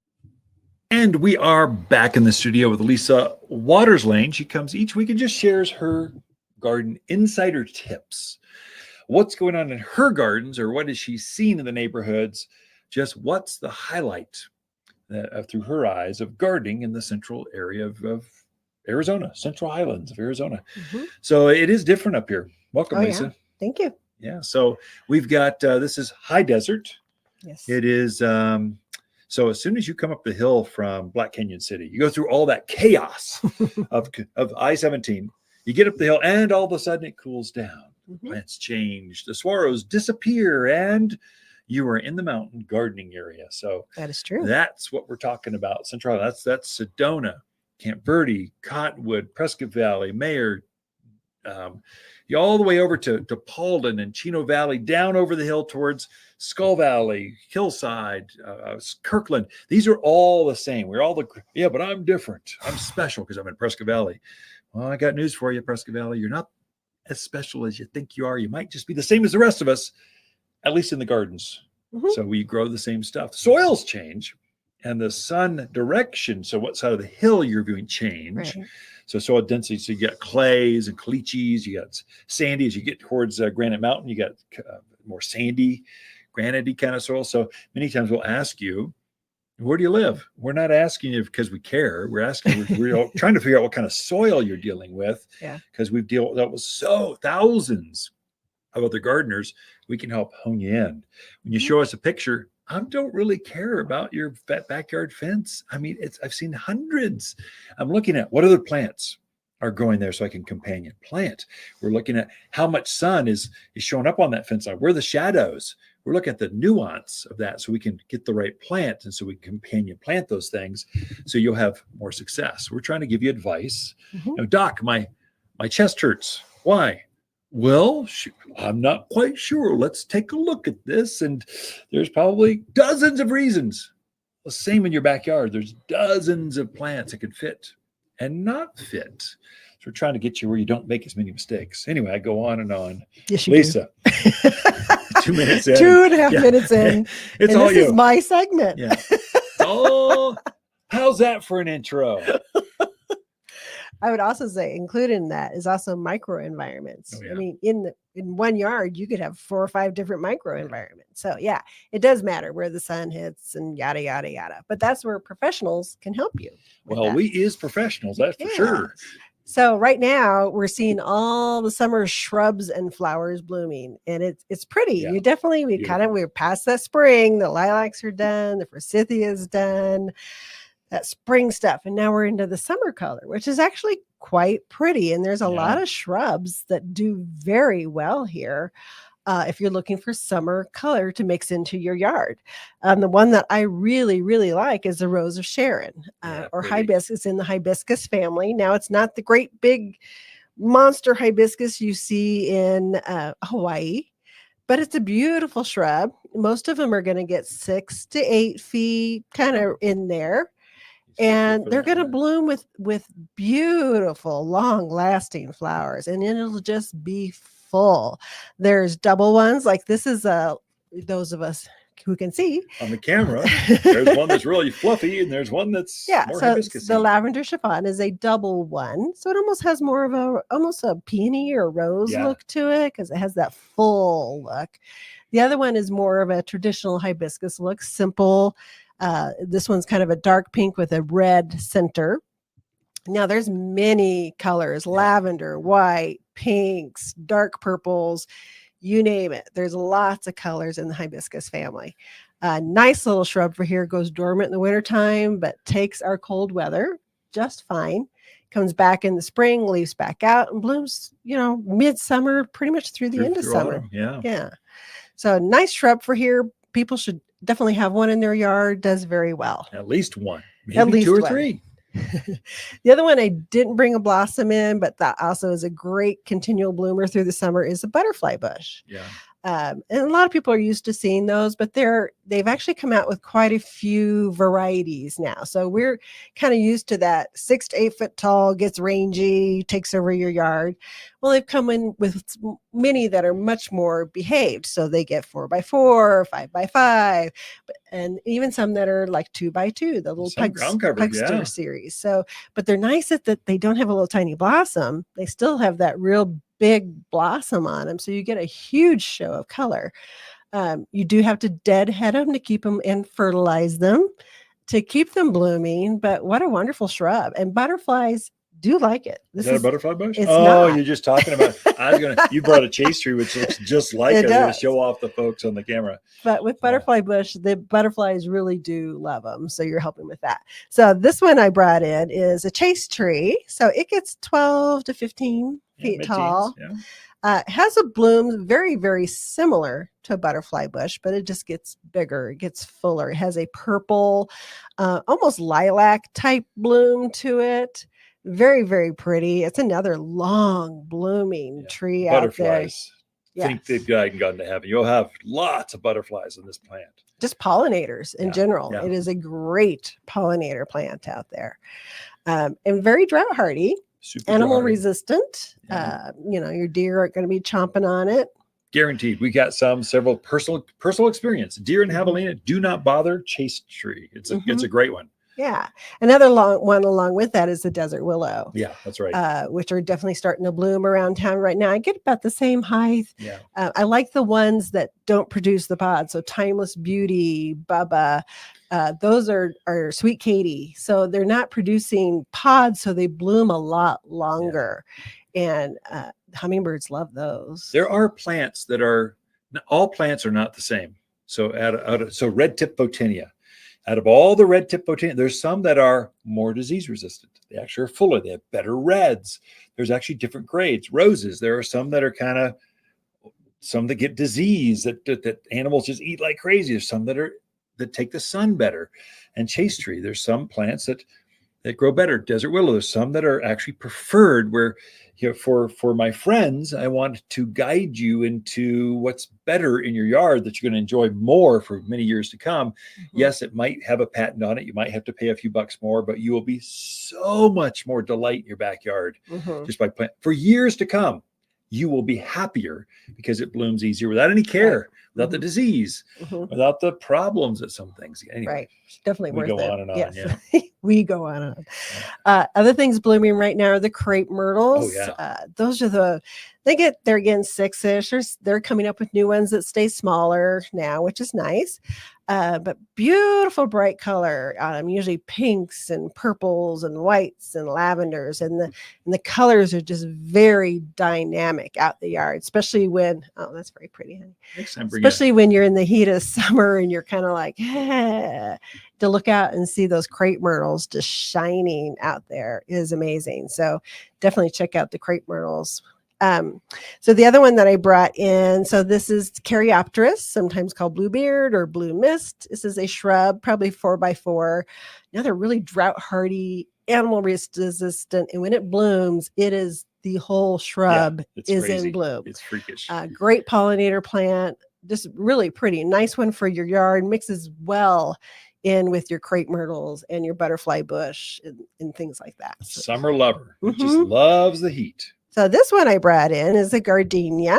Speaker 1: And we are back in the studio with Lisa Watters Lain. She comes each week and just shares her garden insider tips. What's going on in her gardens, or what has she seen in the neighborhoods? Just what's the highlight through her eyes of gardening in the central area of Arizona, Central Highlands of Arizona. Mm-hmm. So it is different up here. Welcome, Lisa.
Speaker 2: Yeah. Thank you.
Speaker 1: Yeah. So we've got, this is high desert.
Speaker 2: Yes.
Speaker 1: It is. So as soon as you come up the hill from Black Canyon City, you go through all that chaos of I-17, you get up the hill and all of a sudden it cools down. Mm-hmm. Plants change, the swallows disappear, and you are in the mountain gardening area. So
Speaker 2: that is true.
Speaker 1: That's what we're talking about. Central, that's Sedona, Camp Verde, Cottonwood, Prescott Valley, Mayer, you all the way over to Paulden and Chino Valley, down over the hill towards Skull Valley, Hillside, Kirkland. These are all the same. We're all but I'm different. I'm special because I'm in Prescott Valley. Well, I got news for you, Prescott Valley. You're not as special as you think you are. You might just be the same as the rest of us, at least in the gardens. Mm-hmm. So we grow the same stuff. Soils change and the sun direction. So what side of the hill you're viewing change. Right. So soil density. So you got clays and caliche, you got sandy. As you get towards Granite Mountain, you got more sandy, granite-y kind of soil. So many times we'll ask you, where do you live? We're not asking you because we care. We're asking, we're trying to figure out what kind of soil you're dealing with. Yeah. Because we've dealt with thousands of other gardeners. We can help hone you in. When you show us a picture, I don't really care about your backyard fence. I mean, I've seen hundreds. I'm looking at what other plants are growing there so I can companion plant. We're looking at how much sun is showing up on that fence line. Where are the shadows? We're looking at the nuance of that so we can get the right plant and so we can companion plant those things so you'll have more success. We're trying to give you advice. Mm-hmm. Doc, my chest hurts. Why? Well, I'm not quite sure. Let's take a look at this. And there's probably dozens of reasons. The same in your backyard. There's dozens of plants that could fit and not fit. So we're trying to get you where you don't make as many mistakes. Anyway, I go on and on.
Speaker 2: Yes, you
Speaker 1: Lisa. 2 minutes in.
Speaker 2: 2.5 minutes in.
Speaker 1: It's all
Speaker 2: this
Speaker 1: you.
Speaker 2: Is my segment.
Speaker 1: Yeah. Oh, how's that for an intro?
Speaker 2: I would also say included in that is also microenvironments. Oh, yeah. I mean, in one yard, you could have 4 or 5 different microenvironments. So yeah, it does matter where the sun hits and yada, yada, yada. But that's where professionals can help you.
Speaker 1: Well, we is professionals, that's for sure.
Speaker 2: So right now we're seeing all the summer shrubs and flowers blooming, and it's pretty. Yeah. We're past that spring. The lilacs are done. The forsythia is done. That spring stuff. And now we're into the summer color, which is actually quite pretty. And there's a
Speaker 1: Yeah.
Speaker 2: lot of shrubs that do very well here. If you're looking for summer color to mix into your yard. The one that I really, really like is the Rose of Sharon,
Speaker 1: Yeah,
Speaker 2: or
Speaker 1: pretty.
Speaker 2: hibiscus in the hibiscus family. Now, it's not the great big monster hibiscus you see in Hawaii, but it's a beautiful shrub. Most of them are going to get 6 to 8 feet, kind of in there. And they're going to bloom with beautiful, long-lasting flowers, and it'll just be full. There's double ones, like this is those of us who can see
Speaker 1: on the camera. There's one that's really fluffy, and there's one that's more
Speaker 2: so
Speaker 1: hibiscus.
Speaker 2: the lavender chiffon is a double one, so it almost has more of almost a peony or rose look to it because it has that full look. The other one is more of a traditional hibiscus look, simple. This one's kind of a dark pink with a red center. Now there's many colors: lavender, white, pinks, dark purples, you name it. There's lots of colors in the hibiscus family. Nice little shrub for here, goes dormant in the wintertime, but takes our cold weather just fine. Comes back in the spring, leaves back out, and blooms, midsummer, pretty much through the end of summer.
Speaker 1: Autumn, yeah.
Speaker 2: So nice shrub for here. People should definitely have one in their yard. Does very well.
Speaker 1: At least one. Maybe
Speaker 2: at least
Speaker 1: 2 or
Speaker 2: one.
Speaker 1: 3.
Speaker 2: The other one I didn't bring a blossom in, but that also is a great continual bloomer through the summer, is a butterfly bush.
Speaker 1: Yeah.
Speaker 2: And a lot of people are used to seeing those, but they've actually come out with quite a few varieties now. So we're kind of used to that 6 to 8 foot tall, gets rangy, takes over your yard. Well, they've come in with many that are much more behaved. So they get 4x4, 5x5, and even some that are like 2x2, the little Pugster series. So, but they're nice that they don't have a little tiny blossom. They still have that real big blossom on them, so you get a huge show of color. You do have to deadhead them to keep them and fertilize them to keep them blooming, but what a wonderful shrub. And butterflies do like it.
Speaker 1: Is that a butterfly bush?
Speaker 2: It's
Speaker 1: not.
Speaker 2: You're
Speaker 1: just talking about you brought a chase tree which looks just like it. I'm going to show off the folks on the camera.
Speaker 2: But with butterfly bush, the butterflies really do love them, so you're helping with that. So this one I brought in is a chase tree, so it gets 12 to 15 feet tall. Has a bloom very, very similar to a butterfly bush, but it just gets bigger. It gets fuller. It has a purple, almost lilac type bloom to it. Very, very pretty. It's another long blooming tree out there.
Speaker 1: Think they've gone to heaven. You'll have lots of butterflies in this plant.
Speaker 2: Just pollinators in general. Yeah. It is a great pollinator plant out there, and very drought hardy. Super animal resistant. Your deer aren't going to be chomping on it.
Speaker 1: Guaranteed. We got several personal experience. Deer and javelina, do not bother. Chase tree. It's a great one.
Speaker 2: Yeah. Another long one along with that is the desert willow.
Speaker 1: Yeah, that's right.
Speaker 2: Which are definitely starting to bloom around town right now. I get about the same height.
Speaker 1: Yeah.
Speaker 2: I like the ones that don't produce the pods. So Timeless Beauty, Bubba, those are Sweet Katie. So they're not producing pods, so they bloom a lot longer. Yeah. And hummingbirds love those.
Speaker 1: There are plants that all plants are not the same. So so red tip photinia. Out of all the red tip photinia, there's some that are more disease resistant. They actually are fuller. They have better reds. There's actually different grades. Roses, there are some that are some that get disease that animals just eat like crazy. There's some that take the sun better. And chase tree, there's some plants that grow better. Desert willow, there's some that are actually preferred, where for my friends, I want to guide you into what's better in your yard that you're going to enjoy more for many years to come. Mm-hmm. Yes, it might have a patent on it. You might have to pay a few bucks more, but you will be so much more delight in your backyard just by planting for years to come. You will be happier because it blooms easier without any care, without the disease, without the problems that some things. Anyway,
Speaker 2: right. Definitely worth it.
Speaker 1: We go on and on.
Speaker 2: Yes.
Speaker 1: Yeah.
Speaker 2: We go on and on. Other things blooming right now are the crepe myrtles.
Speaker 1: Oh, yeah.
Speaker 2: Those are they're again 6-ish. They're coming up with new ones that stay smaller now, which is nice. But beautiful bright color, usually pinks and purples and whites and lavenders, and the colors are just very dynamic out the yard, especially when that's very pretty, honey.
Speaker 1: Next time,
Speaker 2: especially when you're in the heat of summer and you're kind of like, to look out and see those crepe myrtles just shining out there is amazing. So definitely check out the crepe myrtles. So the other one that I brought in, so this is Caryopteris, sometimes called bluebeard or blue mist. This is a shrub, probably 4x4. Now they're really drought hardy, animal resistant, and when it blooms, it is the whole shrub is
Speaker 1: crazy.
Speaker 2: in bloom.
Speaker 1: It's freakish.
Speaker 2: Great pollinator plant, just really pretty. Nice one for your yard, mixes well in with your crepe myrtles and your butterfly bush and things like that.
Speaker 1: Summer lover. Just loves the heat.
Speaker 2: So this one I brought in is a gardenia.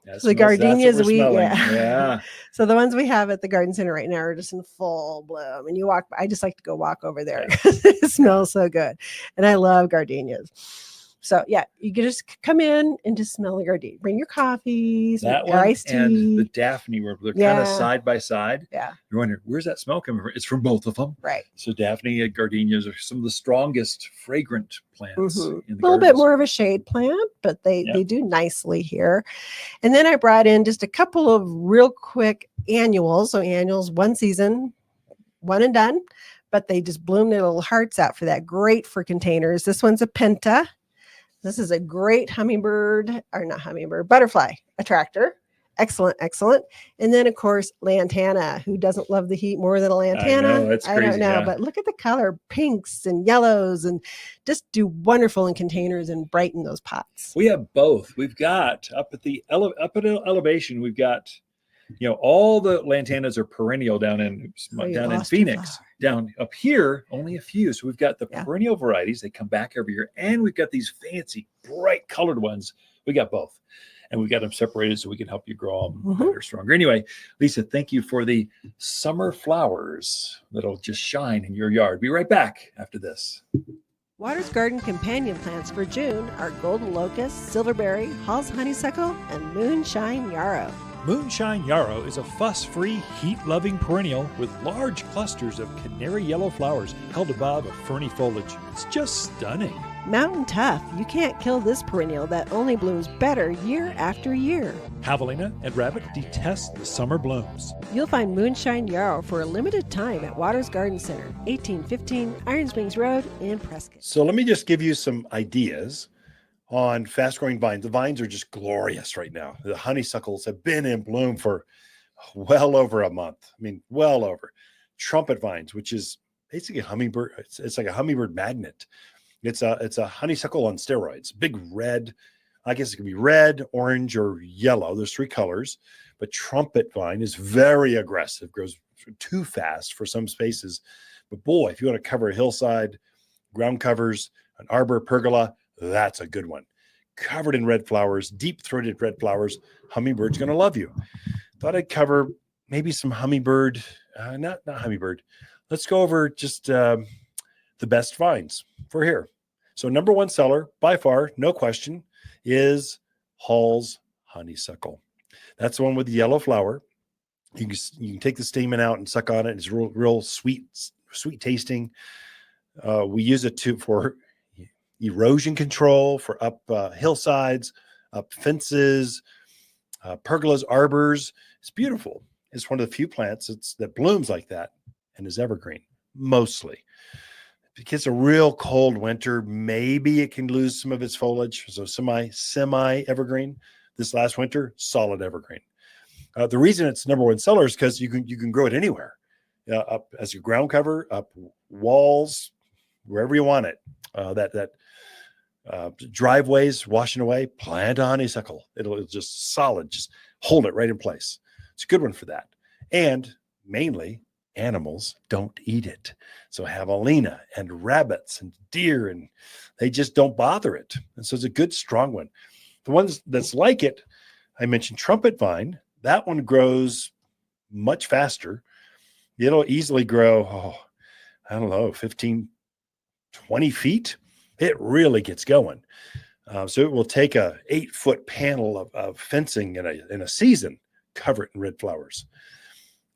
Speaker 1: Yeah,
Speaker 2: the gardenias
Speaker 1: yeah.
Speaker 2: So the ones we have at the garden center right now are just in full bloom. And you walk, I just like to go walk over there because it smells so good. And I love gardenias. So yeah, you can just come in and just smell the gardenia. Bring your coffee,
Speaker 1: that
Speaker 2: your
Speaker 1: one
Speaker 2: iced tea.
Speaker 1: And the Daphne, where they're kind of side by side.
Speaker 2: Yeah.
Speaker 1: You're wondering, where's that smell coming from? It's from both of them.
Speaker 2: Right.
Speaker 1: So Daphne and gardenias are some of the strongest fragrant plants. In the
Speaker 2: a little bit more of a shade plant, but they do nicely here. And then I brought in just a couple of real quick annuals. So annuals, one season, one and done, but they just bloom their little hearts out for that. Great for containers. This one's a penta. This is a great butterfly attractor. Excellent, excellent. And then, of course, lantana. Who doesn't love the heat more than a lantana?
Speaker 1: I know, that's crazy.
Speaker 2: I don't know, but look at the color, pinks and yellows, and just do wonderful in containers and brighten those pots.
Speaker 1: We have both. We've got up at the elevation, we've got, all the lantanas are perennial down in Phoenix. Down up here, only a few. So we've got the perennial varieties. They come back every year. And we've got these fancy, bright colored ones. We got both. And we've got them separated so we can help you grow them better, stronger. Anyway, Lisa, thank you for the summer flowers that'll just shine in your yard. Be right back after this.
Speaker 2: Watters Garden companion plants for June are golden locust, silverberry, Hall's honeysuckle, and moonshine yarrow.
Speaker 1: Moonshine yarrow is a fuss-free, heat-loving perennial with large clusters of canary yellow flowers held above a ferny foliage. It's just stunning.
Speaker 2: Mountain tough, you can't kill this perennial that only blooms better year after year.
Speaker 1: Javelina and rabbit detest the summer blooms.
Speaker 2: You'll find moonshine yarrow for a limited time at Watters Garden Center, 1815 Iron Springs Road in Prescott.
Speaker 1: So let me just give you some ideas on fast-growing vines. The vines are just glorious right now. The honeysuckles have been in bloom for well over a month. I mean, well over. Trumpet vines, which is basically a hummingbird. It's like a hummingbird magnet. It's a honeysuckle on steroids. Big red. I guess it can be red, orange, or yellow. There's three colors. But trumpet vine is very aggressive. Grows too fast for some spaces. But boy, if you want to cover a hillside, ground covers, an arbor, pergola, that's a good one. Covered in red flowers, deep-throated red flowers. Hummingbird's going to love you. Thought I'd cover maybe some hummingbird, not hummingbird. Let's go over just the best vines for here. So number one seller, by far, no question, is Hall's honeysuckle. That's the one with the yellow flower. You can take the stamen out and suck on it. It's real sweet tasting. We use it for erosion control, for up hillsides, up fences, pergolas, arbors. It's beautiful. It's one of the few plants that blooms like that and is evergreen, mostly. If it gets a real cold winter, maybe it can lose some of its foliage. So semi evergreen. This last winter, solid evergreen. The reason it's number one seller is because you can grow it anywhere, up as your ground cover, up walls, wherever you want it. Driveways washing away, plant a honeysuckle. It'll just solid, just hold it right in place. It's a good one for that. And mainly, animals don't eat it. So javelina and rabbits and deer, and they just don't bother it. And so it's a good, strong one. The ones that's like it, I mentioned trumpet vine. That one grows much faster. It'll easily grow, 15, 20 feet. It really gets going. So it will take a 8-foot panel of fencing in a season, cover it in red flowers.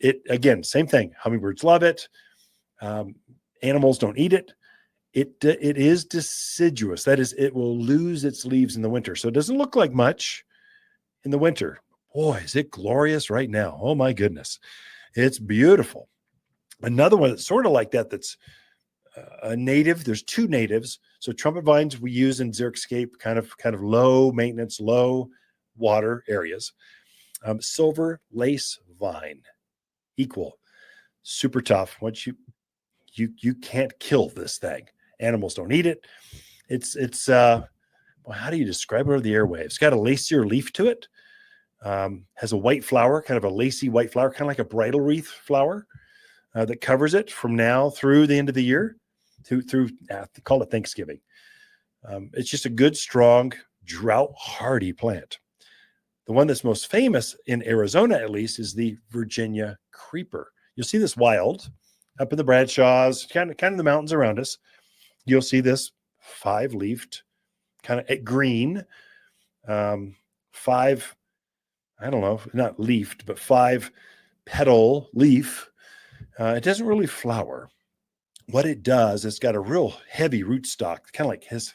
Speaker 1: It, again, same thing. Hummingbirds love it. Animals don't eat it. It is deciduous. That is, it will lose its leaves in the winter. So it doesn't look like much in the winter. Boy, is it glorious right now. Oh my goodness. It's beautiful. Another one that's sort of like that, that's a native. There's two natives. So trumpet vines we use in xeriscape, kind of low maintenance, low water areas. Silver lace vine, equal, super tough. Once you can't kill this thing. Animals don't eat it. It's well, how do you describe it over the airwaves? It's got a lacier leaf to it. Has a white flower, kind of a lacy white flower, kind of like a bridal wreath flower that covers it from now through the end of the year, through call it Thanksgiving. It's just a good, strong, drought hardy plant. The one that's most famous in Arizona, at least, is the Virginia creeper. You'll see this wild up in the Bradshaws, kind of the mountains around us. You'll see this 5-leafed, kind of green, 5, I don't know, not leafed, but 5-petal leaf. It doesn't really flower. What it does, it's got a real heavy rootstock, kind of like it's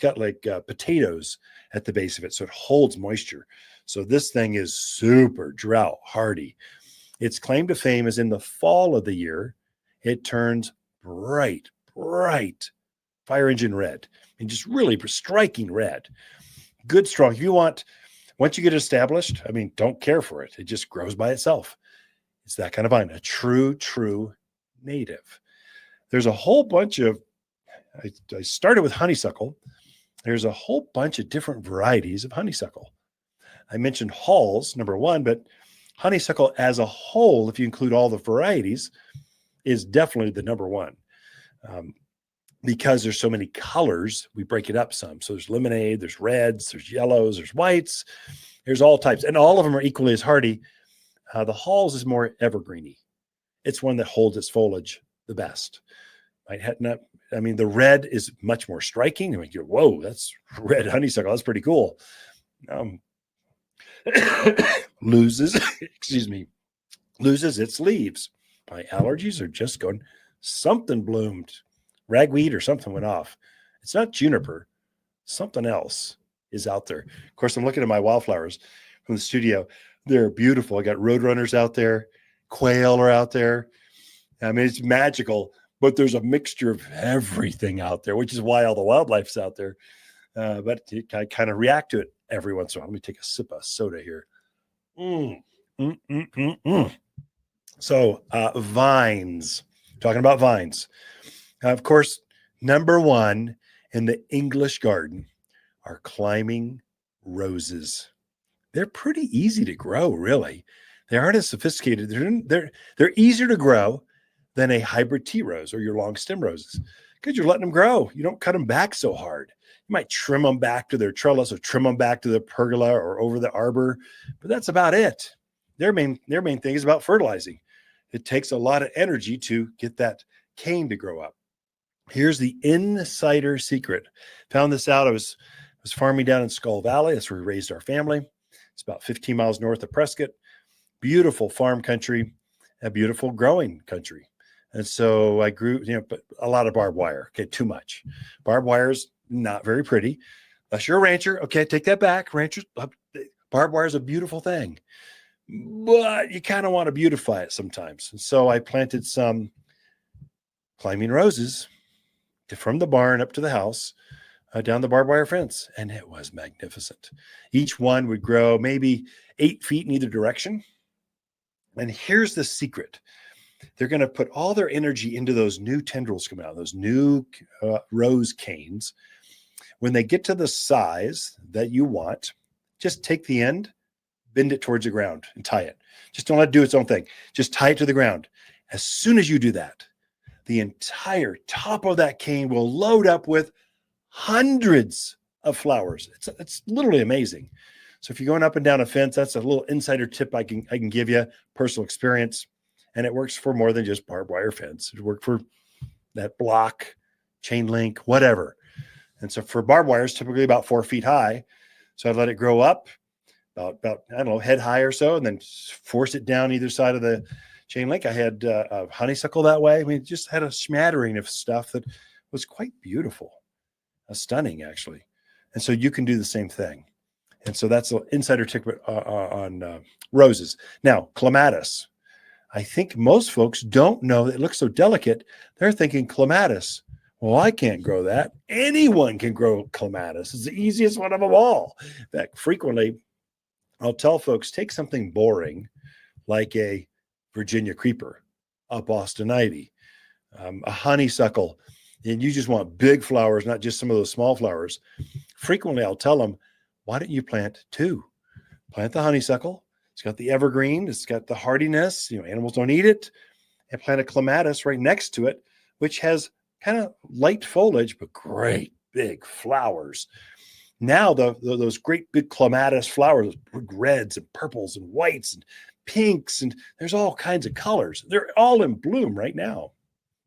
Speaker 1: got like potatoes at the base of it, so it holds moisture. So this thing is super drought hardy. Its claim to fame is in the fall of the year, it turns bright fire engine red, and just really striking red. Good, strong. If you want, once you get established, I mean, don't care for it. It just grows by itself. It's that kind of vine, a true native. There's a whole bunch of, I started with honeysuckle. There's a whole bunch of different varieties of honeysuckle. I mentioned Hall's, number one, but honeysuckle as a whole, if you include all the varieties, is definitely the number one. Because there's so many colors, we break it up some. So there's lemonade, there's reds, there's yellows, there's whites, there's all types. And all of them are equally as hardy. The Hall's is more evergreeny. It's one that holds its foliage the best. I mean, the red is much more striking. I mean, whoa, that's red honeysuckle. That's pretty cool. Loses its leaves. My allergies are just going, something bloomed. Ragweed or something went off. It's not juniper. Something else is out there. Of course, I'm looking at my wildflowers from the studio. They're beautiful. I got roadrunners out there. Quail are out there. I mean, it's magical, but there's a mixture of everything out there, which is why all the wildlife's out there. But I kind of react to it every once in a while. Let me take a sip of soda here. So vines, talking about vines. Of course, number one in the English garden are climbing roses. They're pretty easy to grow, really. They aren't as sophisticated. They're easier to grow than a hybrid tea rose or your long stem roses because you're letting them grow. You don't cut them back so hard. You might trim them back to their trellis or trim them back to the pergola or over the arbor, but that's about it. Their main thing is about fertilizing. It takes a lot of energy to get that cane to grow up. Here's the insider secret. Found this out. I was farming down in Skull Valley. That's where we raised our family. It's about 15 miles north of Prescott. Beautiful farm country, a beautiful growing country. And so I grew, but a lot of barbed wire. Okay, too much. Barbed wire is not very pretty. Unless you're a rancher, okay, take that back. Ranchers, barbed wire is a beautiful thing, but you kind of want to beautify it sometimes. And so I planted some climbing roses from the barn up to the house, down the barbed wire fence, and it was magnificent. Each one would grow maybe 8 feet in either direction. And here's the secret. They're going to put all their energy into those new tendrils coming out, those new rose canes. When they get to the size that you want, just take the end, bend it towards the ground, and tie it. Just don't let it do its own thing. Just tie it to the ground. As soon as you do that, the entire top of that cane will load up with hundreds of flowers. It's literally amazing. So if you're going up and down a fence, that's a little insider tip I can give you, personal experience. And it works for more than just barbed wire fence. It works for that block, chain link, whatever. And so for barbed wire, it's typically about 4 feet high. So I'd let it grow up about I don't know, head high or so, and then force it down either side of the chain link. I had a honeysuckle that way. I mean, it just had a smattering of stuff that was quite beautiful, stunning actually. And so you can do the same thing. And so that's an insider tip on roses. Now, clematis.
Speaker 3: I think most folks don't know that it looks so delicate. They're thinking clematis. Well, I can't grow that. Anyone can grow clematis. It's the easiest one of them all. In fact, frequently, I'll tell folks, take something boring like a Virginia creeper, a Boston ivy, a honeysuckle, and you just want big flowers, not just some of those small flowers. Frequently, I'll tell them, why don't you plant two? Plant the honeysuckle. It's got the evergreen. It's got the hardiness. Animals don't eat it. And plant a clematis right next to it, which has kind of light foliage, but great big flowers. Now, those great big clematis flowers, big reds and purples and whites and pinks, and there's all kinds of colors. They're all in bloom right now.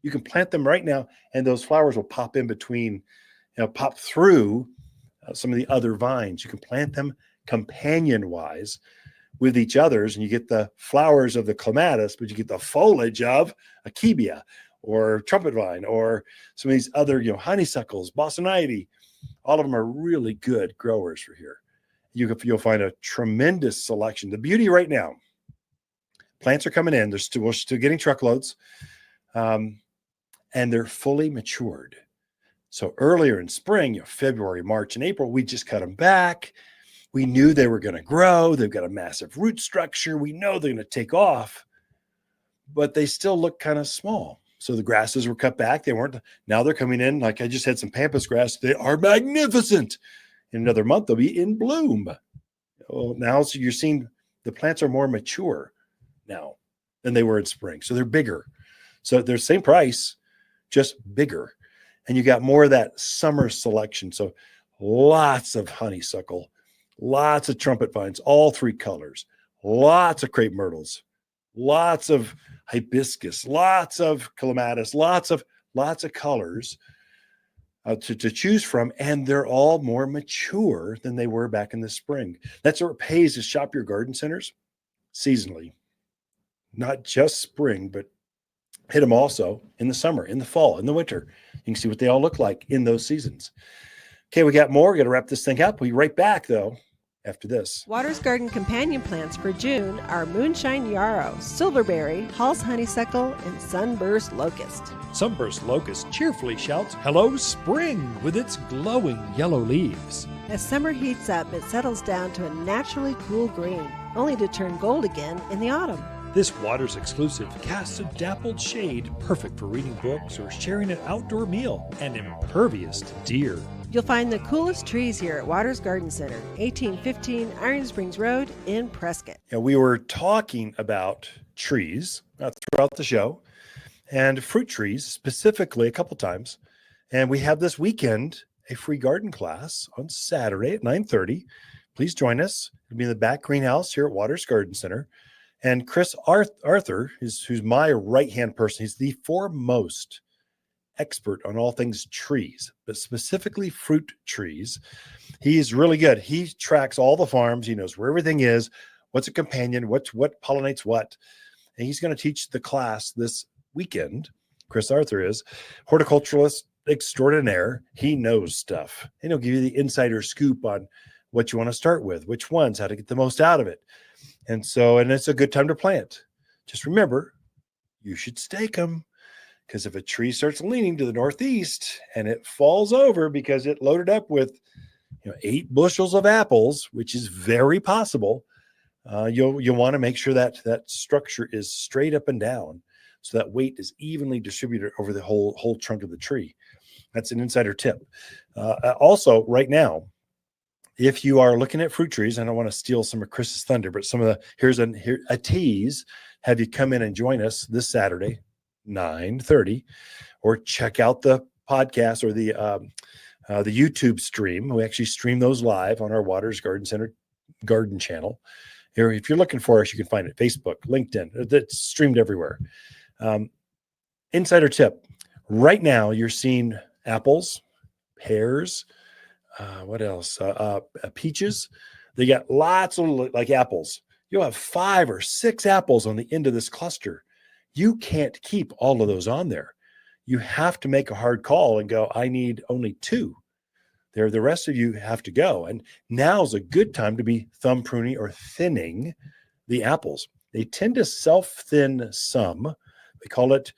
Speaker 3: You can plant them right now, and those flowers will pop in between, pop through some of the other vines. You can plant them companion-wise with each other's, and you get the flowers of the clematis, but you get the foliage of akebia or trumpet vine or some of these other, honeysuckles, Boston ivy. All of them are really good growers for here. You'll find a tremendous selection. The beauty right now, plants are coming in. We're still getting truckloads, and they're fully matured. So earlier in spring, February, March, and April, we just cut them back. We knew they were going to grow. They've got a massive root structure. We know they're going to take off, but they still look kind of small. So the grasses were cut back. They weren't. Now they're coming in. Like I just had some pampas grass. They are magnificent. In another month, they'll be in bloom. Well, now, so you're seeing the plants are more mature now than they were in spring. So they're bigger. So they're the same price, just bigger. And you got more of that summer selection. So lots of honeysuckle, lots of trumpet vines, all three colors, lots of crepe myrtles, lots of hibiscus, lots of clematis, lots of colors to choose from. And they're all more mature than they were back in the spring. That's what it pays to shop your garden centers seasonally, not just spring, but hit them also in the summer, in the fall, in the winter. You can see what they all look like in those seasons. Okay, we got more. We're going to wrap this thing up. We'll be right back, though, after this.
Speaker 2: Watters Garden companion plants for June are moonshine yarrow, silverberry, Hall's honeysuckle, and sunburst locust.
Speaker 1: Sunburst locust cheerfully shouts, "Hello, spring," with its glowing yellow leaves.
Speaker 2: As summer heats up, it settles down to a naturally cool green, only to turn gold again in the autumn.
Speaker 1: This Watters exclusive casts a dappled shade, perfect for reading books or sharing an outdoor meal, and impervious to deer.
Speaker 2: You'll find the coolest trees here at Watters Garden Center, 1815 Iron Springs Road in Prescott.
Speaker 3: We were talking about trees throughout the show, and fruit trees specifically a couple times. And we have this weekend a free garden class on Saturday at 9:30. Please join us. It'll be in the back greenhouse here at Watters Garden Center. And Chris Arthur, who's my right-hand person, he's the foremost expert on all things trees, but specifically fruit trees. He's really good. He tracks all the farms. He knows where everything is, what's a companion, what pollinates what. And he's going to teach the class this weekend. Chris Arthur is horticulturalist extraordinaire. He knows stuff. And he'll give you the insider scoop on what you want to start with, which ones, how to get the most out of it. And it's a good time to plant. Just remember, you should stake them, because if a tree starts leaning to the northeast and it falls over because it loaded up with 8 bushels of apples, which is very possible, you'll want to make sure that that structure is straight up and down, so that weight is evenly distributed over the whole trunk of the tree. That's an insider tip. Also, right now, if you are looking at fruit trees, I don't want to steal some of Chris's thunder, but here's a tease. Have you come in and join us this Saturday, 9:30, or check out the podcast or the YouTube stream. We actually stream those live on our Watters Garden Center garden channel. Here, if you're looking for us, you can find it Facebook, LinkedIn. It's streamed everywhere. Insider tip: right now, you're seeing apples, pears. What else? Peaches. They got lots of like apples. You'll have 5 or 6 apples on the end of this cluster. You can't keep all of those on there. You have to make a hard call and go, I need only 2. The rest of you have to go. And now's a good time to be thumb pruning or thinning the apples. they tend to self-thin some. We call it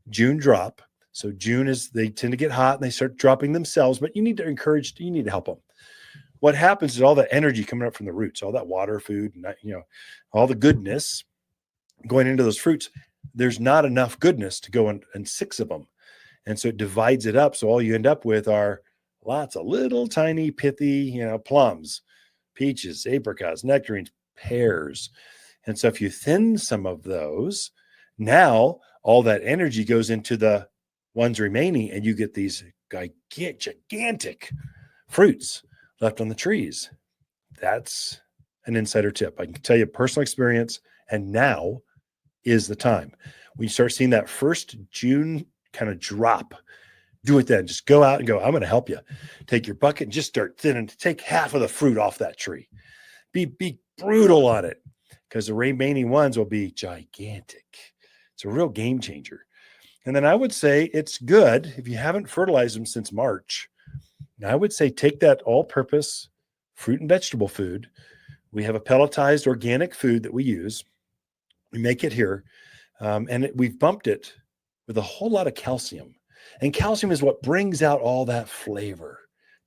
Speaker 3: June drop. So June is, they tend to get hot and they start dropping themselves, but you need to help them. What happens is all that energy coming up from the roots, all that water, food, and all the goodness going into those fruits, there's not enough goodness to go in 6 of them. And so it divides it up. So all you end up with are lots of little tiny pithy, plums, peaches, apricots, nectarines, pears. And so if you thin some of those, now all that energy goes into the ones remaining, and you get these gigantic fruits left on the trees. That's an insider tip. I can tell you personal experience, and now is the time. When you start seeing that first June kind of drop, do it then. Just go out and go, I'm going to help you. Take your bucket and just start thinning. Take half of the fruit off that tree. Be brutal on it, because the remaining ones will be gigantic. It's a real game changer. And then I would say it's good if you haven't fertilized them since March. Now I would say take that all-purpose fruit and vegetable food. We have a pelletized organic food that we use. We make it here, and we've bumped it with a whole lot of calcium. And calcium is what brings out all that flavor,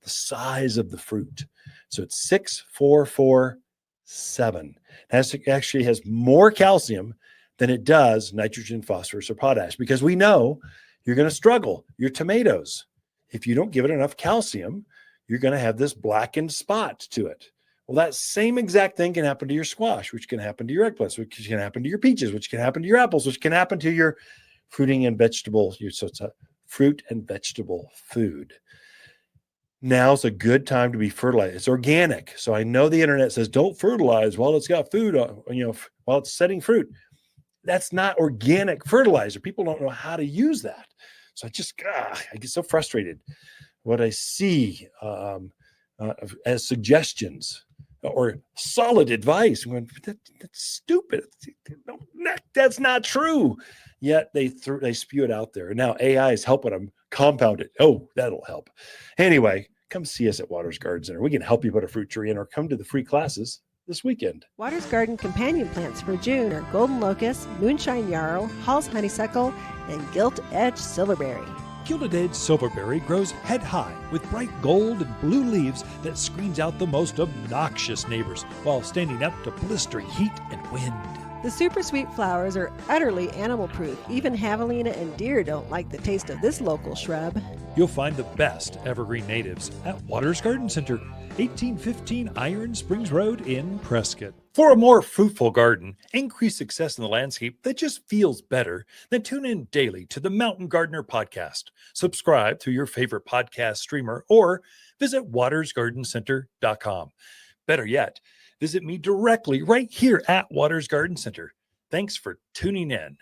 Speaker 3: the size of the fruit. So it's 6, 4, 4, 7. It actually has more calcium than it does nitrogen, phosphorus, or potash, because we know you're going to struggle. Your tomatoes, if you don't give it enough calcium, you're going to have this blackened spot to it. Well, that same exact thing can happen to your squash, which can happen to your eggplants, which can happen to your peaches, which can happen to your apples, which can happen to your fruiting and vegetable. So it's a fruit and vegetable food. Now's a good time to be fertilized. It's organic. So I know the internet says don't fertilize while it's got food, while it's setting fruit. That's not organic fertilizer. People don't know how to use that. So I get so frustrated what I see as suggestions or solid advice. That's stupid. That's not true. Yet they spew it out there. And now AI is helping them compound it. Oh, that'll help. Anyway, come see us at Watters Garden Center. We can help you put a fruit tree in, or come to the free classes this weekend.
Speaker 2: Watters Garden companion plants for June are golden locust, moonshine yarrow, Hall's honeysuckle, and gilt-edged silverberry.
Speaker 1: Gilded-edge silverberry grows head high with bright gold and blue leaves that screens out the most obnoxious neighbors while standing up to blistering heat and wind.
Speaker 2: The super sweet flowers are utterly animal-proof. Even javelina and deer don't like the taste of this local shrub.
Speaker 1: You'll find the best evergreen natives at Watters Garden Center, 1815 Iron Springs Road in Prescott. For a more fruitful garden, increased success in the landscape that just feels better, then tune in daily to the Mountain Gardener podcast. Subscribe through your favorite podcast streamer or visit wattersgardencenter.com. Better yet, visit me directly right here at Watters Garden Center. Thanks for tuning in.